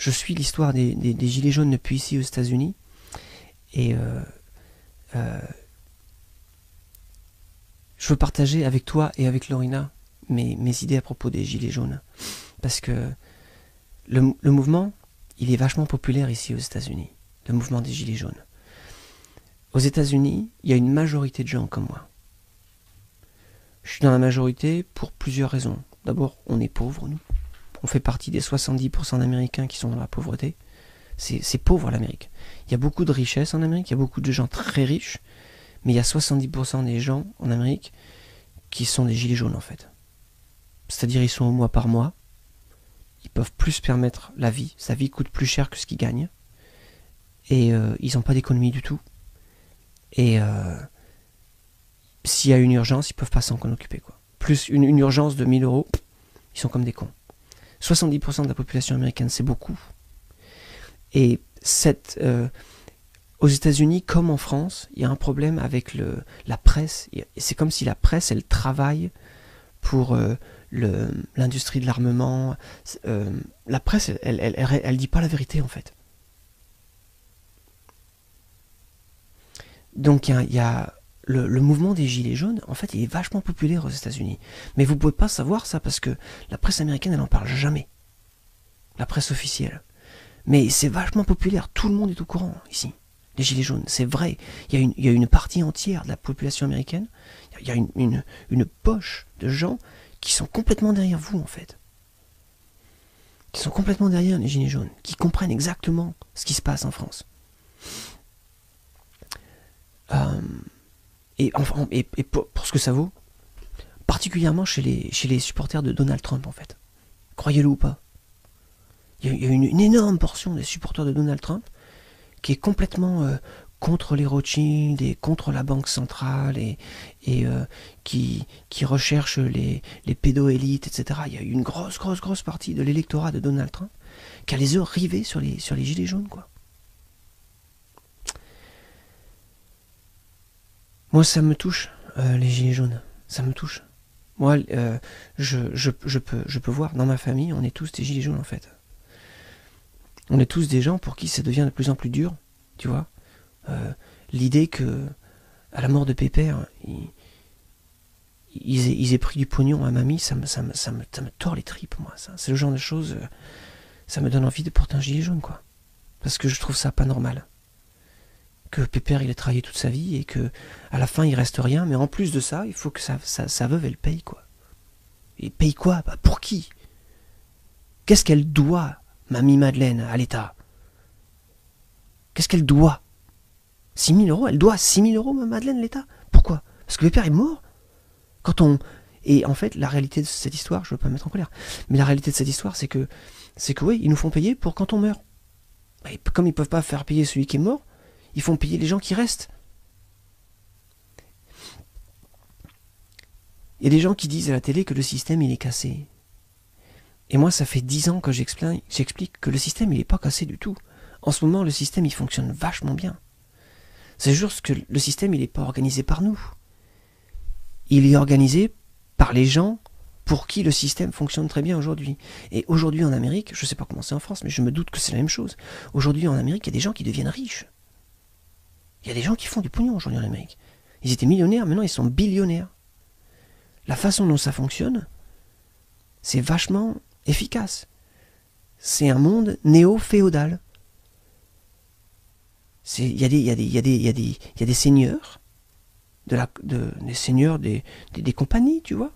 je suis l'histoire des Gilets jaunes depuis ici aux États-Unis. Et je veux partager avec toi et avec Lorina mes idées à propos des Gilets jaunes. Parce que le mouvement, il est vachement populaire ici aux États-Unis. Le mouvement des Gilets jaunes. Aux États-Unis, il y a une majorité de gens comme moi. Je suis dans la majorité pour plusieurs raisons. D'abord, on est pauvres, nous. On fait partie des 70% d'Américains qui sont dans la pauvreté. C'est pauvre l'Amérique. Il y a beaucoup de richesses en Amérique, il y a beaucoup de gens très riches, mais il y a 70% des gens en Amérique qui sont des gilets jaunes en fait. C'est-à-dire ils sont au mois par mois, ils peuvent plus se permettre la vie, sa vie coûte plus cher que ce qu'ils gagnent, et ils n'ont pas d'économie du tout. Et s'il y a une urgence, ils ne peuvent pas s'en occuper, quoi. Plus une urgence de 1000 euros, ils sont comme des cons. 70% de la population américaine, c'est beaucoup. Et aux États-Unis, comme en France, il y a un problème avec la presse. C'est comme si la presse, elle travaille pour l'industrie de l'armement. La presse, elle dit pas la vérité, en fait. Donc, il y a le mouvement des Gilets jaunes, en fait, il est vachement populaire aux États-Unis. Mais vous ne pouvez pas savoir ça parce que la presse américaine, elle n'en parle jamais. La presse officielle. Mais c'est vachement populaire, tout le monde est au courant ici. Les Gilets jaunes, c'est vrai. Il y a une partie entière de la population américaine, il y a une poche de gens qui sont complètement derrière vous en fait. Qui sont complètement derrière les Gilets jaunes, qui comprennent exactement ce qui se passe en France. Et pour ce que ça vaut, particulièrement chez les supporters de Donald Trump en fait. Croyez-le ou pas. Il y a une énorme portion des supporters de Donald Trump qui est complètement contre les Rothschild et contre la banque centrale et qui recherche les pédo-élites, etc. Il y a une grosse partie de l'électorat de Donald Trump qui a les yeux rivés sur les Gilets jaunes, quoi. Moi, ça me touche, les Gilets jaunes. Ça me touche. Moi, je peux voir, dans ma famille, on est tous des Gilets jaunes, en fait. On est tous des gens pour qui ça devient de plus en plus dur, tu vois. L'idée que, à la mort de Pépère, ils aient pris du pognon à mamie, ça me tord les tripes, moi. C'est le genre de choses, ça me donne envie de porter un gilet jaune, quoi. Parce que je trouve ça pas normal. Que Pépère, il a travaillé toute sa vie et que à la fin, il reste rien. Mais en plus de ça, il faut que sa veuve, elle paye, quoi. Et paye quoi? Bah, pour qui? Qu'est-ce qu'elle doit, mamie Madeleine, à l'État? Qu'est-ce qu'elle doit? 6 000 euros? Elle doit 6 000 euros, Madeleine, l'État? Pourquoi? Parce que Pépère est mort? Et en fait, la réalité de cette histoire, je ne veux pas me mettre en colère, mais la réalité de cette histoire, c'est que oui, ils nous font payer pour quand on meurt. Et comme ils ne peuvent pas faire payer celui qui est mort, ils font payer les gens qui restent. Il y a des gens qui disent à la télé que le système, il est cassé. Et moi, ça fait 10 ans que j'explique que le système, il n'est pas cassé du tout. En ce moment, le système, il fonctionne vachement bien. C'est juste que le système, il n'est pas organisé par nous. Il est organisé par les gens pour qui le système fonctionne très bien aujourd'hui. Et aujourd'hui en Amérique, je ne sais pas comment c'est en France, mais je me doute que c'est la même chose. Aujourd'hui en Amérique, il y a des gens qui deviennent riches. Il y a des gens qui font du pognon aujourd'hui en Amérique. Ils étaient millionnaires, maintenant ils sont billionnaires. La façon dont ça fonctionne, c'est vachement efficace. C'est un monde néo-féodal. Il y a des seigneurs, des seigneurs des compagnies, tu vois.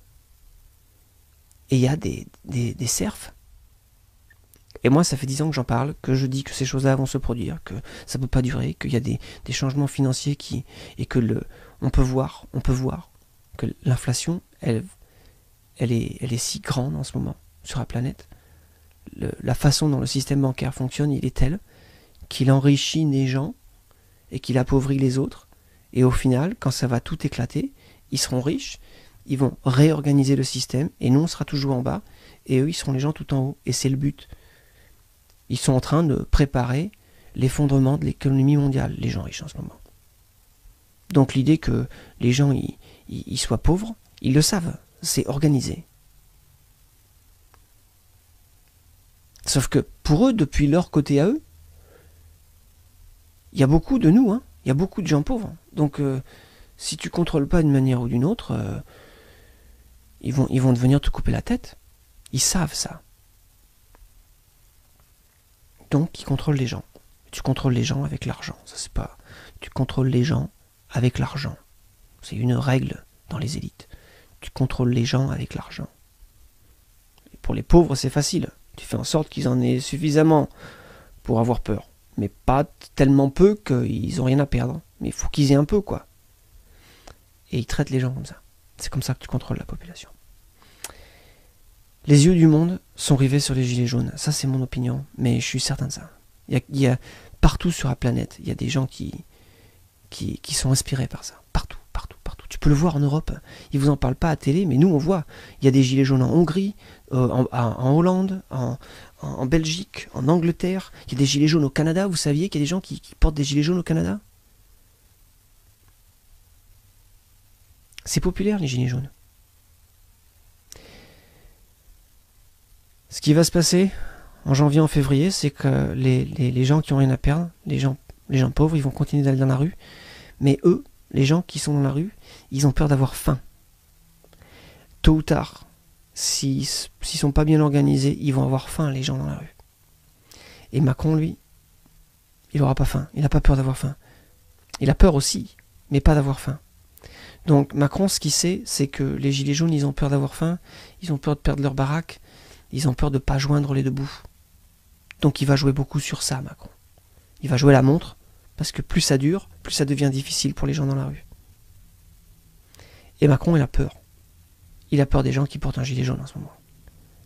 Et il y a des serfs. Et moi, ça fait 10 ans que j'en parle, que je dis que ces choses-là vont se produire, que ça ne peut pas durer, qu'il y a des changements financiers et que on peut voir que l'inflation, elle est si grande en ce moment sur la planète. La façon dont le système bancaire fonctionne, il est tel qu'il enrichit les gens et qu'il appauvrit les autres. Et au final, quand ça va tout éclater, ils seront riches, ils vont réorganiser le système, et nous, on sera toujours en bas, et eux, ils seront les gens tout en haut. Et c'est le but. Ils sont en train de préparer l'effondrement de l'économie mondiale, les gens riches en ce moment. Donc l'idée que les gens ils soient pauvres, ils le savent, c'est organisé. Sauf que pour eux, depuis leur côté à eux, il y a beaucoup de nous, hein. Il y a beaucoup de gens pauvres. Donc si tu contrôles pas d'une manière ou d'une autre, ils vont venir te couper la tête. Ils savent ça. Donc ils contrôlent les gens. Tu contrôles les gens avec l'argent. Ça c'est pas. Tu contrôles les gens avec l'argent. C'est une règle dans les élites. Tu contrôles les gens avec l'argent. Pour les pauvres, c'est facile. Tu fais en sorte qu'ils en aient suffisamment pour avoir peur. Mais pas tellement peu qu'ils n'ont rien à perdre. Mais il faut qu'ils aient un peu, quoi. Et ils traitent les gens comme ça. C'est comme ça que tu contrôles la population. Les yeux du monde sont rivés sur les gilets jaunes. Ça, c'est mon opinion. Mais je suis certain de ça. Il y a partout sur la planète, il y a des gens qui sont inspirés par ça. Partout, partout, partout. Tu peux le voir en Europe. Ils vous en parlent pas à télé, mais nous, on voit. Il y a des gilets jaunes en Hongrie, en Hollande, en Belgique, en Angleterre. Il y a des gilets jaunes au Canada. Vous saviez qu'il y a des gens qui portent des gilets jaunes au Canada? C'est populaire, les gilets jaunes. Ce qui va se passer en janvier, en février, c'est que les gens qui ont rien à perdre, les gens pauvres, ils vont continuer d'aller dans la rue. Mais eux, les gens qui sont dans la rue, ils ont peur d'avoir faim. Tôt ou tard, s'ils sont pas bien organisés, ils vont avoir faim, les gens dans la rue. Et Macron, lui, il n'aura pas faim. Il n'a pas peur d'avoir faim. Il a peur aussi, mais pas d'avoir faim. Donc Macron, ce qu'il sait, c'est que les gilets jaunes, ils ont peur d'avoir faim, ils ont peur de perdre leur baraque, ils ont peur de ne pas joindre les deux bouts. Donc il va jouer beaucoup sur ça, Macron. Il va jouer la montre, parce que plus ça dure, plus ça devient difficile pour les gens dans la rue. Et Macron, il a peur. Il a peur des gens qui portent un gilet jaune en ce moment.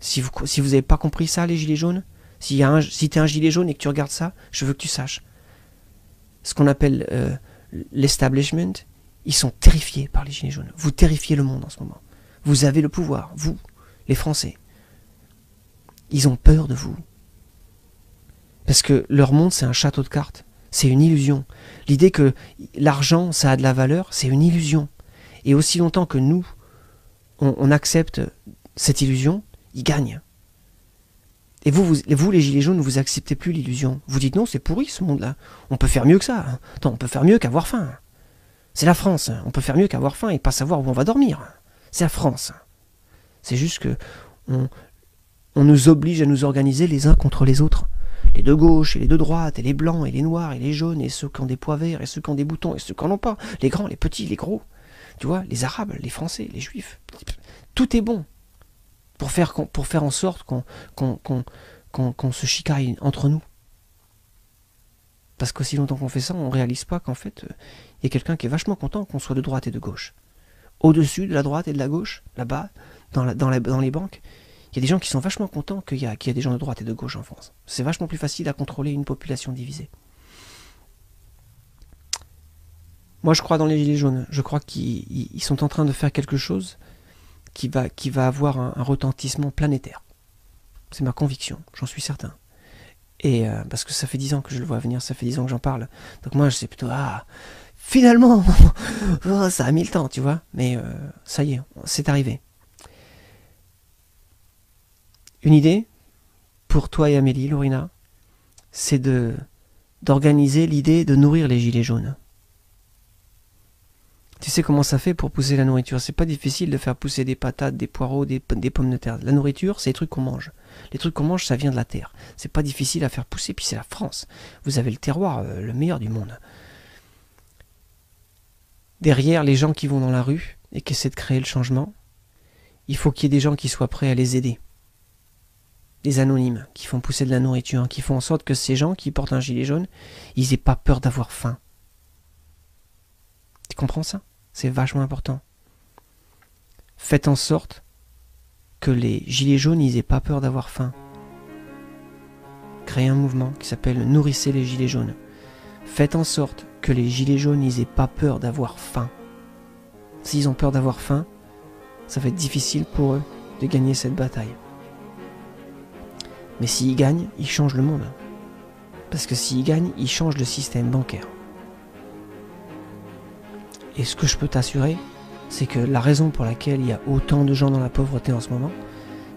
Si vous n'avez pas compris ça, les gilets jaunes, si tu es un gilet jaune et que tu regardes ça, je veux que tu saches. Ce qu'on appelle l'establishment, ils sont terrifiés par les gilets jaunes. Vous terrifiez le monde en ce moment. Vous avez le pouvoir, vous, les Français. Ils ont peur de vous. Parce que leur monde, c'est un château de cartes. C'est une illusion. L'idée que l'argent, ça a de la valeur, c'est une illusion. Et aussi longtemps que nous, on accepte cette illusion, ils gagnent. Et vous, les gilets jaunes, vous acceptez plus l'illusion. Vous dites non, c'est pourri ce monde-là. On peut faire mieux que ça. Attends, on peut faire mieux qu'avoir faim. C'est la France. On peut faire mieux qu'avoir faim et pas savoir où on va dormir. C'est la France. C'est juste que on nous oblige à nous organiser les uns contre les autres. Les de gauche et les de droite, et les blancs et les noirs et les jaunes, et ceux qui ont des pois verts, et ceux qui ont des boutons, et ceux qui n'en ont pas. Les grands, les petits, les gros. Tu vois, les arabes, les français, les juifs. Tout est bon pour faire en sorte qu'on se chicaille entre nous. Parce qu'aussi longtemps qu'on fait ça, on ne réalise pas qu'en fait, il y a quelqu'un qui est vachement content qu'on soit de droite et de gauche. Au-dessus de la droite et de la gauche, là-bas, dans les banques, il y a des gens qui sont vachement contents qu'il y a des gens de droite et de gauche en France. C'est vachement plus facile à contrôler une population divisée. Moi, je crois dans les gilets jaunes. Je crois qu'ils sont en train de faire quelque chose qui va avoir un retentissement planétaire. C'est ma conviction, j'en suis certain. Et parce que ça fait 10 ans que je le vois venir, ça fait 10 ans que j'en parle. Donc moi, je sais plutôt, finalement, ça a mis le temps, tu vois. Mais ça y est, c'est arrivé. Une idée, pour toi et Amélie, Lorina, c'est d'organiser l'idée de nourrir les gilets jaunes. Tu sais comment ça fait pour pousser la nourriture? C'est pas difficile de faire pousser des patates, des poireaux, des pommes de terre. La nourriture, c'est les trucs qu'on mange. Les trucs qu'on mange, ça vient de la terre. C'est pas difficile à faire pousser, puis c'est la France. Vous avez le terroir, le meilleur du monde. Derrière les gens qui vont dans la rue et qui essaient de créer le changement, il faut qu'il y ait des gens qui soient prêts à les aider. Des anonymes qui font pousser de la nourriture, qui font en sorte que ces gens qui portent un gilet jaune, ils aient pas peur d'avoir faim. Tu comprends ça? C'est vachement important. Faites en sorte que les gilets jaunes, ils aient pas peur d'avoir faim. Créez un mouvement qui s'appelle Nourrissez les gilets jaunes. Faites en sorte que les gilets jaunes, ils aient pas peur d'avoir faim. S'ils ont peur d'avoir faim, ça va être difficile pour eux de gagner cette bataille. Mais s'ils gagnent, ils changent le monde. Parce que s'ils gagnent, ils changent le système bancaire. Et ce que je peux t'assurer, c'est que la raison pour laquelle il y a autant de gens dans la pauvreté en ce moment,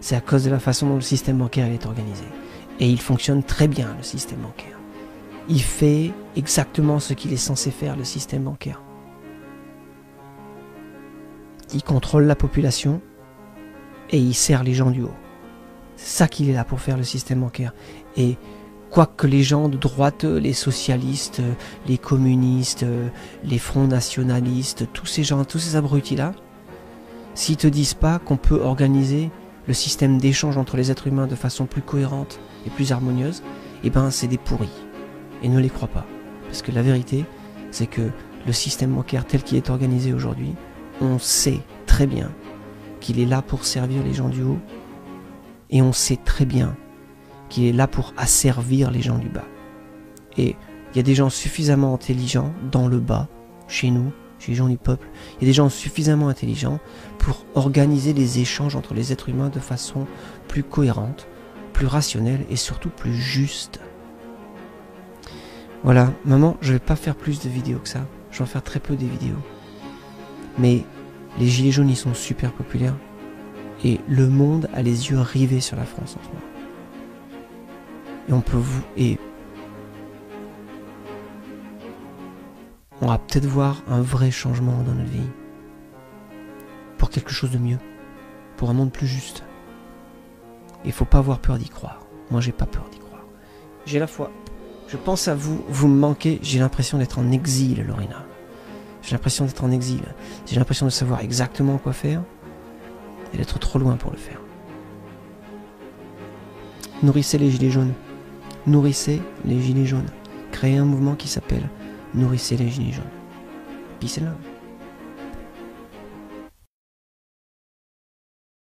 c'est à cause de la façon dont le système bancaire est organisé. Et il fonctionne très bien, le système bancaire. Il fait exactement ce qu'il est censé faire, le système bancaire. Il contrôle la population et il sert les gens du haut. C'est ça qu'il est là pour faire, le système bancaire. Et quoique les gens de droite, les socialistes, les communistes, les fronts nationalistes, tous ces gens, tous ces abrutis-là, s'ils te disent pas qu'on peut organiser le système d'échange entre les êtres humains de façon plus cohérente et plus harmonieuse, eh ben c'est des pourris. Et ne les crois pas. Parce que la vérité, c'est que le système bancaire tel qu'il est organisé aujourd'hui, on sait très bien qu'il est là pour servir les gens du haut, et on sait très bien qu'il est là pour asservir les gens du bas. Et il y a des gens suffisamment intelligents dans le bas, chez nous, chez les gens du peuple, il y a des gens suffisamment intelligents pour organiser les échanges entre les êtres humains de façon plus cohérente, plus rationnelle et surtout plus juste. Voilà, maman, je vais pas faire plus de vidéos que ça, je vais en faire très peu des vidéos. Mais les gilets jaunes, ils sont super populaires et le monde a les yeux rivés sur la France en ce moment. Et on va peut-être voir un vrai changement dans notre vie. Pour quelque chose de mieux. Pour un monde plus juste. Il faut pas avoir peur d'y croire. Moi, j'ai pas peur d'y croire. J'ai la foi. Je pense à vous. Vous me manquez. J'ai l'impression d'être en exil, Lorena. J'ai l'impression d'être en exil. J'ai l'impression de savoir exactement quoi faire. Et d'être trop loin pour le faire. Nourrissez les gilets jaunes. Nourrissez les gilets jaunes. Créez un mouvement qui s'appelle Nourrissez les gilets jaunes. Peace and love.